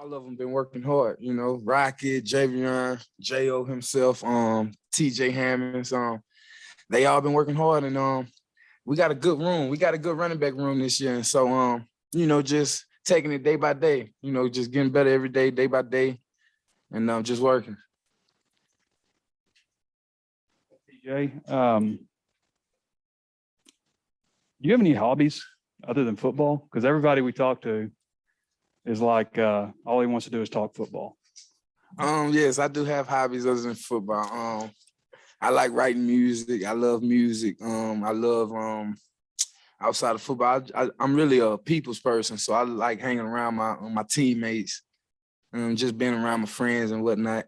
All of them been working hard, Rocket, Javion, J.O. himself, TJ Hammonds, they all been working hard, and we got a good room. We got a good running back room this year. And so, just taking it day by day, just getting better every day by day, and just working. TJ, do you have any hobbies other than football? Because everybody we talk to is like, all he wants to do is talk football. Yes, I do have hobbies other than football. I like writing music. I love music. I love outside of football. I'm really a people's person, so I like hanging around my teammates, just being around my friends and whatnot.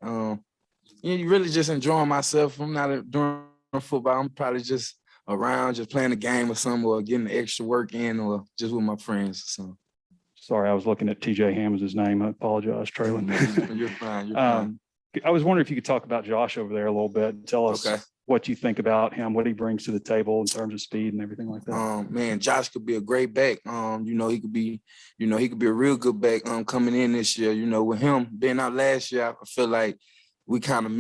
You really just enjoying myself. I'm not doing football. I'm probably just around, just playing a game or something, or getting the extra work in, or just with my friends or something. Sorry, I was looking at TJ Hammonds' name. I apologize, Trelon. You're fine. You're fine. I was wondering if you could talk about Josh over there a little bit and tell us what you think about him, what he brings to the table in terms of speed and everything like that. Man, Josh could be a great back. He could be a real good back coming in this year. With him being out last year, I feel like we kind of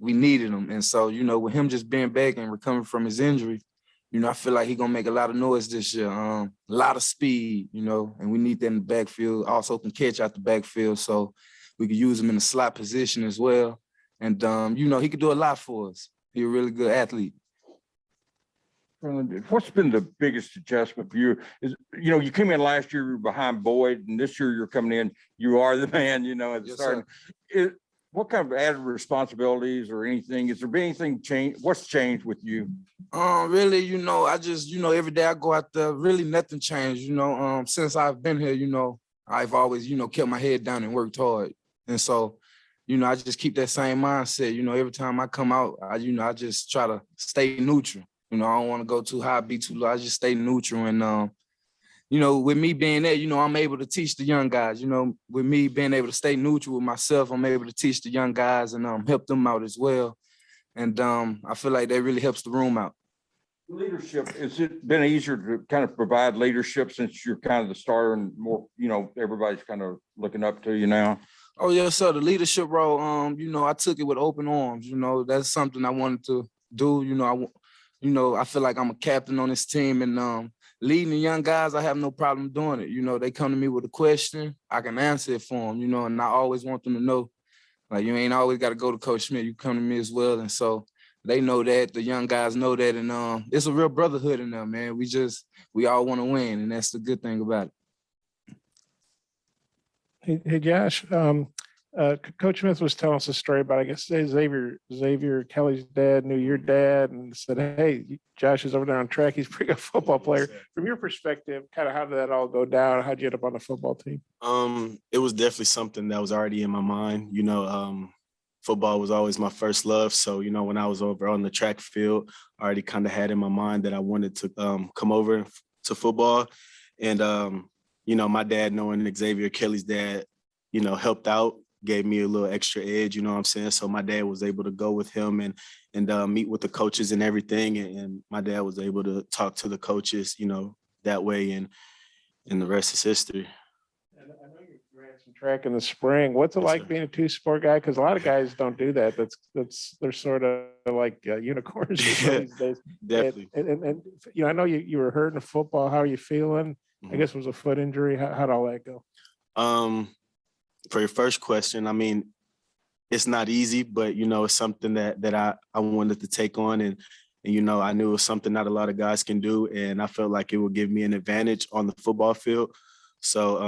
we needed him. And so, with him just being back and recovering from his injury, I feel like he's going to make a lot of noise this year. A lot of speed, and we need that in the backfield. Also can catch out the backfield, so we could use him in the slot position as well. And, he could do a lot for us. He's a really good athlete. What's been the biggest adjustment for you? You came in last year, you were behind Boyd, and this year you're coming in, you are the man, at the start. What kind of added responsibilities or anything? Has there been anything change? What's changed with you? Really, I just, every day I go out there, really nothing changed, since I've been here, I've always, kept my head down and worked hard. And so, I just keep that same mindset, every time I come out, I just try to stay neutral. I don't want to go too high, be too low. I just stay neutral. And, with me being there, I'm able to teach the young guys, with me being able to stay neutral with myself, I'm able to teach the young guys and help them out as well. And I feel like that really helps the room out. Leadership, has it been easier to kind of provide leadership since you're kind of the star and more, everybody's kind of looking up to you now? Oh, yes, sir. The leadership role, I took it with open arms. That's something I wanted to do. I feel like I'm a captain on this team, and leading the young guys, I have no problem doing it. They come to me with a question, I can answer it for them, and I always want them to know, like, you ain't always got to go to Coach Smith. You come to me as well. And so they know that, the young guys know that, and it's a real brotherhood in there, man. We all want to win, and that's the good thing about it. Hey, Josh, Coach Smith was telling us a story about, I guess, Xavier Kelly's dad knew your dad and said, hey, Josh is over there on track. He's a pretty good football player. From your perspective, kind of how did that all go down? How'd you end up on the football team? It was definitely something that was already in my mind. Football was always my first love. So, when I was over on the track field, I already kind of had in my mind that I wanted to come over to football. And, my dad, knowing Xavier Kelly's dad, helped out, gave me a little extra edge, you know what I'm saying? So my dad was able to go with him and meet with the coaches and everything. And my dad was able to talk to the coaches, that way. And the rest is history. I know you ran some track in the spring. What's it like being a two-sport guy? Because a lot of guys don't do that. They're sort of like unicorns these days. Definitely. And I know you were hurt in football. How are you feeling? I guess it was a foot injury. How'd all that go? For your first question, I mean, it's not easy, but, it's something that I wanted to take on. And, I knew it was something not a lot of guys can do. And I felt like it would give me an advantage on the football field. So,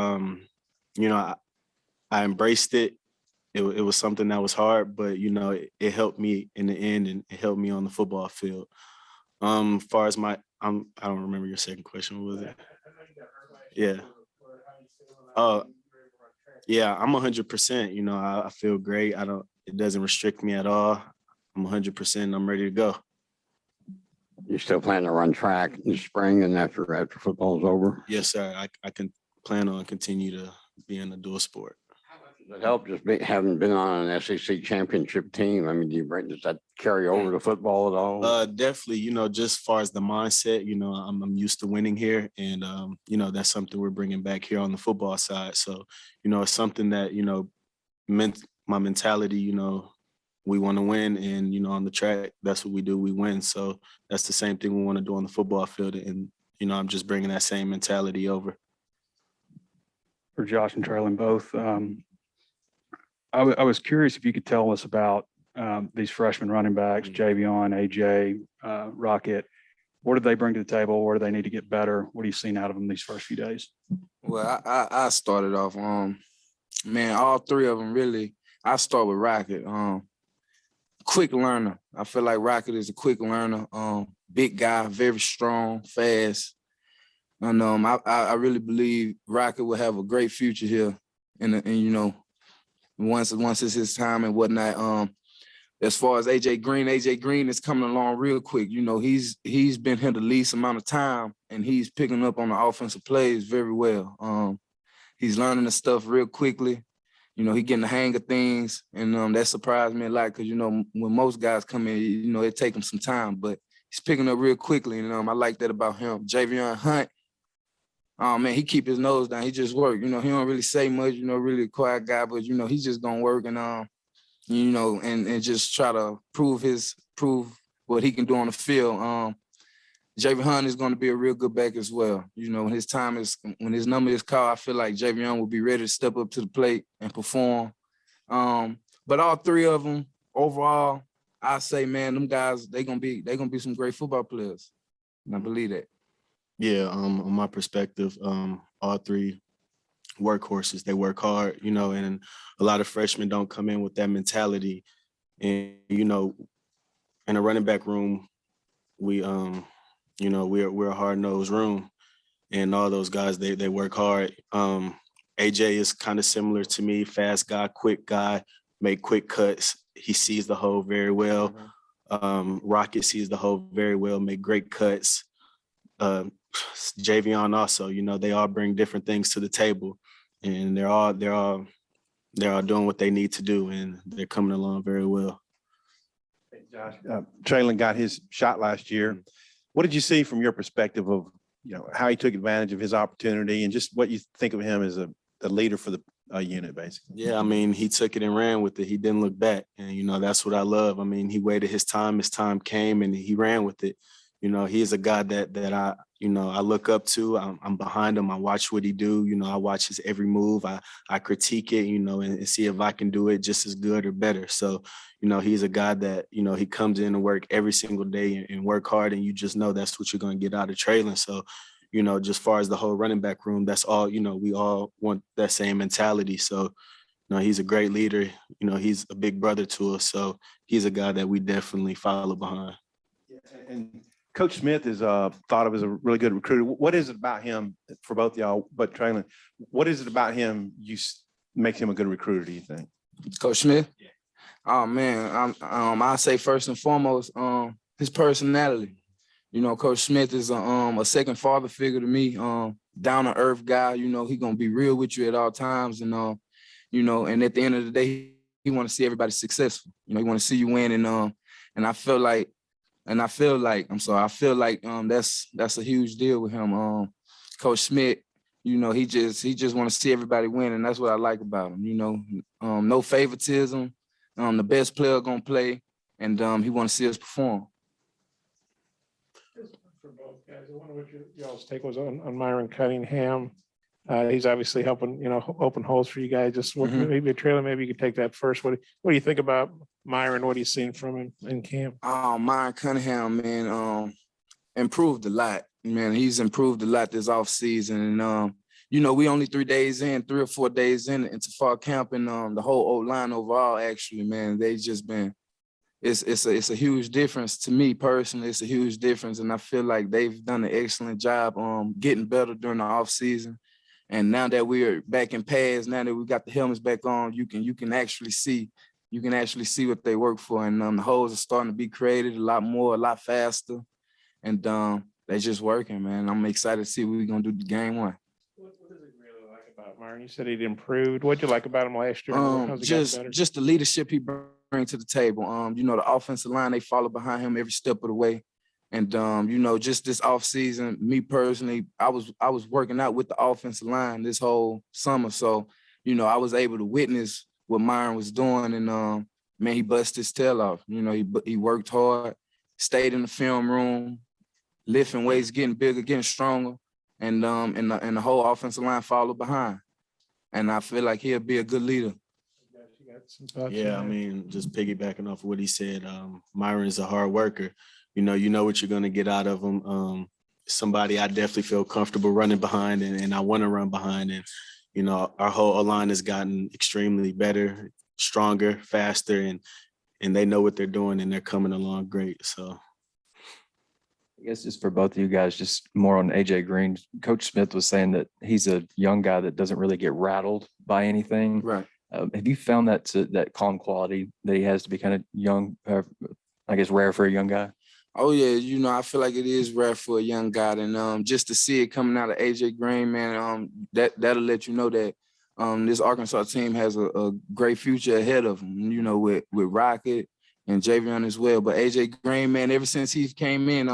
I embraced it. It was something that was hard, but, it helped me in the end, and it helped me on the football field. As far as I don't remember your second question. What was it? Yeah. Yeah, I'm 100%. I feel great. It doesn't restrict me at all. I'm 100%. I'm ready to go. You still plan to run track in the spring and after football's over? Yes, sir. I can plan on continue to be in a dual sport. How about Does it help just having been on an SEC championship team? I mean, does that carry over to football at all? Definitely, just as far as the mindset, I'm used to winning here, and that's something we're bringing back here on the football side. So, it's something that my mentality, we want to win, and on the track, that's what we do. We win. So that's the same thing we want to do on the football field, and I'm just bringing that same mentality over. For Josh and Trelon both, I was curious if you could tell us about these freshman running backs, Javion, AJ, Rocket. What do they bring to the table? Where do they need to get better? What are you seeing out of them these first few days? Well, I started off, man, all three of them really. I start with Rocket. Quick learner. I feel like Rocket is a quick learner. Big guy, very strong, fast. And I really believe Rocket will have a great future here. And once it's his time and whatnot. As far as AJ Green is coming along real quick. He's been here the least amount of time, and he's picking up on the offensive plays very well. He's learning the stuff real quickly. He getting the hang of things, and that surprised me a lot because, when most guys come in, it take them some time, but he's picking up real quickly, and I like that about him. Javion Hunt, man, he keep his nose down. He just work. He don't really say much, really a quiet guy, but, he's just going to work and, and just try to prove what he can do on the field. Javion Hunt is going to be a real good back as well. When his number is called, I feel like Javion will be ready to step up to the plate and perform. But all three of them overall, I say, man, them guys, they gonna be some great football players. And I believe that. Yeah, on my perspective, all three workhorses. They work hard, and a lot of freshmen don't come in with that mentality. And in a running back room, we're a hard-nosed room, and all those guys, they work hard. AJ is kind of similar to me, fast guy, quick guy, make quick cuts. He sees the hole very well. Rocket sees the hole very well, make great cuts. Javion also, they all bring different things to the table, and they're all doing what they need to do, and they're coming along very well. Hey, Josh, Trelon got his shot last year. What did you see from your perspective of, how he took advantage of his opportunity and just what you think of him as a leader for the unit, basically? Yeah, he took it and ran with it. He didn't look back. And, that's what I love. He waited his time came, and he ran with it. He is a guy that I look up to. I'm behind him. I watch what he do. I watch his every move. I critique it, and see if I can do it just as good or better. So, he's a guy that, he comes in and work every single day and work hard, and you just know that's what you're going to get out of Trelon. So, just far as the whole running back room, that's all, we all want that same mentality. So, he's a great leader. He's a big brother to us. So he's a guy that we definitely follow behind. Yeah, and Coach Smith is thought of as a really good recruiter. What is it about him, for both y'all, but Trelon, what is it about him makes him a good recruiter, do you think? Coach Smith? Yeah. Oh, man, I say first and foremost, his personality. Coach Smith is a second father figure to me, down-to-earth guy. He going to be real with you at all times. And, and at the end of the day, he want to see everybody successful. He want to see you win. And I feel like that's a huge deal with him. Coach Smith, he just want to see everybody win, and that's what I like about him. No favoritism. The best player gonna play, and he want to see us perform. For both guys, I wonder what y'all's take was on Myron Cunningham. He's obviously helping, open holes for you guys. Just maybe a trailer. Maybe you could take that first. What do you think about Myron? What are you seeing from him in camp? Myron Cunningham, man, improved a lot. Man, he's improved a lot this offseason. And we only 3 or 4 days into fall camp, and the whole old line overall, actually, man, they just been. It's a huge difference to me personally. It's a huge difference, and I feel like they've done an excellent job getting better during the offseason. And now that we're back in pads, now that we got the helmets back on, you can actually see what they work for. And the holes are starting to be created a lot more, a lot faster. And they're just working, man. I'm excited to see what we're gonna do game one. What is it really like about Myron? You said he'd improved. What'd you like about him last year? How's he gotten better? Just the leadership he brings to the table. The offensive line, they follow behind him every step of the way. And just this offseason, me personally, I was working out with the offensive line this whole summer. So, I was able to witness what Myron was doing, and man, he busted his tail off. He worked hard, stayed in the film room, lifting weights, getting bigger, getting stronger, and the whole offensive line followed behind. And I feel like he'll be a good leader. Yeah, I mean, just piggybacking off of what he said, Myron is a hard worker. You know what you're going to get out of him. Somebody I definitely feel comfortable running behind, and I want to run behind. And, our whole line has gotten extremely better, stronger, faster, and they know what they're doing, and they're coming along great. So I guess just for both of you guys, just more on AJ Green. Coach Smith was saying that he's a young guy that doesn't really get rattled by anything. Right. Have you found that calm quality that he has to be kind of young, I guess rare for a young guy? Oh yeah, I feel like it is rare for a young guy, and just to see it coming out of AJ Green, man, that'll let you know that this Arkansas team has a great future ahead of them. With Rocket and Javion as well. But AJ Green, man, ever since he came in,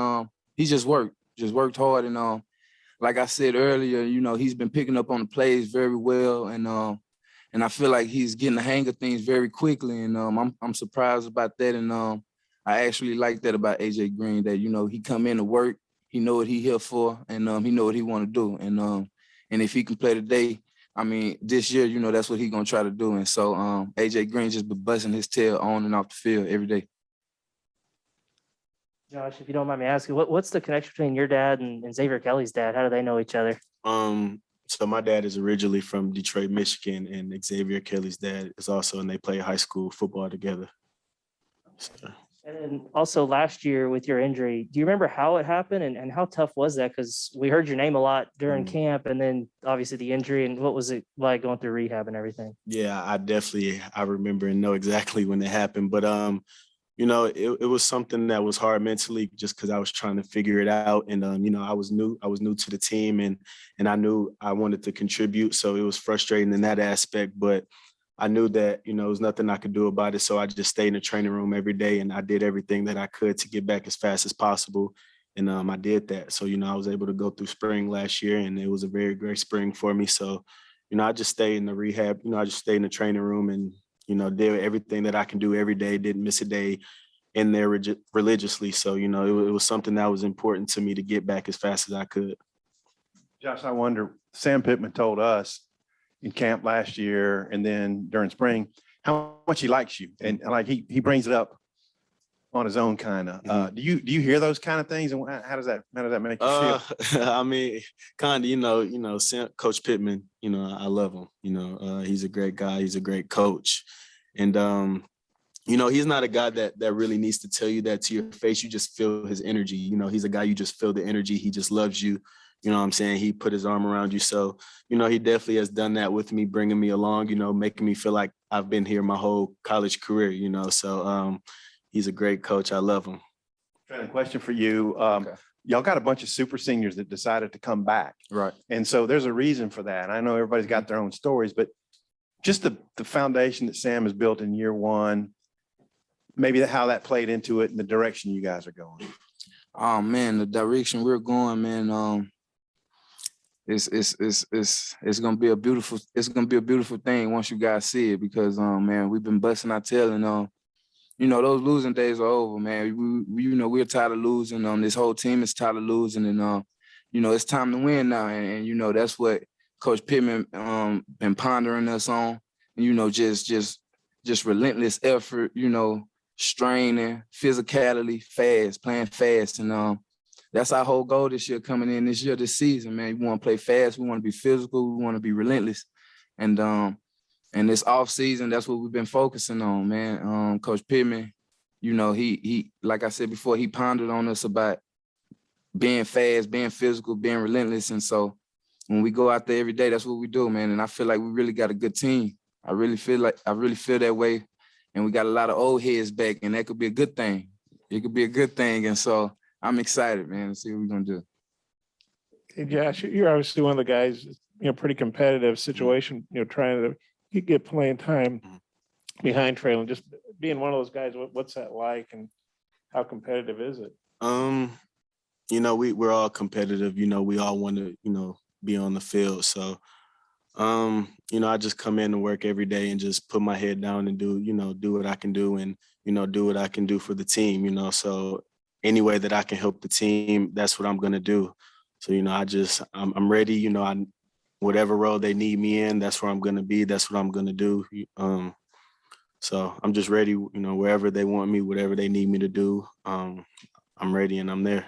he just worked hard, and like I said earlier, he's been picking up on the plays very well, and I feel like he's getting the hang of things very quickly, and I'm surprised about that, and I actually like that about AJ Green, that he come in to work, he know what he here for, and he know what he want to do, and if he can play today, I mean this year, that's what he gonna try to do, and so AJ Green just been busting his tail on and off the field every day. Josh, if you don't mind me asking, what's the connection between your dad and Xavier Kelly's dad? How do they know each other? So my dad is originally from Detroit, Michigan, and Xavier Kelly's dad is also, and they play high school football together. So. And then also last year with your injury, do you remember how it happened and how tough was that? Because we heard your name a lot during camp, and then obviously the injury, and what was it like going through rehab and everything? Yeah, I remember and know exactly when it happened, but it was something that was hard mentally, just because I was trying to figure it out, and I was new to the team, and I knew I wanted to contribute, so it was frustrating in that aspect, but I knew that, there was nothing I could do about it. So I just stayed in the training room every day, and I did everything that I could to get back as fast as possible. And I did that. So, I was able to go through spring last year, and it was a very great spring for me. So, I just stayed in the rehab, I just stayed in the training room and, did everything that I can do every day, didn't miss a day in there religiously. So, it was something that was important to me to get back as fast as I could. Josh, I wonder, Sam Pittman told us in camp last year and then during spring how much he likes you, and like he brings it up on his own kind of. Do you hear those kind of things, and how does that make you feel? I mean, kind of, Sam, Coach Pittman, I love him. He's a great guy, he's a great coach, and he's not a guy that really needs to tell you that to your face. You just feel his energy. He's a guy, you just feel the energy. He just loves you. You know what I'm saying? He put his arm around you. So, he definitely has done that with me, bringing me along, making me feel like I've been here my whole college career, So he's a great coach. I love him. Question for you. Okay. Y'all got a bunch of super seniors that decided to come back. Right. And so there's a reason for that. I know everybody's got their own stories, but just the foundation that Sam has built in year one, maybe how that played into it and the direction you guys are going. Oh man, the direction we're going, man. It's gonna be a beautiful thing once you guys see it, because man, we've been busting our tail, and those losing days are over, man. We're tired of losing. This whole team is tired of losing, and it's time to win now, and that's what Coach Pittman been pondering us on. Just relentless effort, straining, physicality, playing fast, and that's our whole goal this year, coming in this season, man. We want to play fast. We want to be physical. We want to be relentless. And this off season, that's what we've been focusing on, man. Coach Pittman, he like I said before, he pondered on us about being fast, being physical, being relentless. And so when we go out there every day, that's what we do, man. And I feel like we really got a good team. I really feel that way. And we got a lot of old heads back, and that could be a good thing. It could be a good thing. And so I'm excited, man, to see what we're going to do. Hey, Josh, you're obviously one of the guys pretty competitive situation, trying to get playing time behind Trelon. Just being one of those guys, what's that like, and how competitive is it? We're all competitive. We all want to, be on the field. So, I just come in to work every day and just put my head down and do what I can do and, do what I can do for the team, so any way that I can help the team, that's what I'm going to do. So, I'm ready, whatever role they need me in, that's where I'm going to be. That's what I'm going to do. So I'm just ready, wherever they want me, whatever they need me to do. I'm ready and I'm there.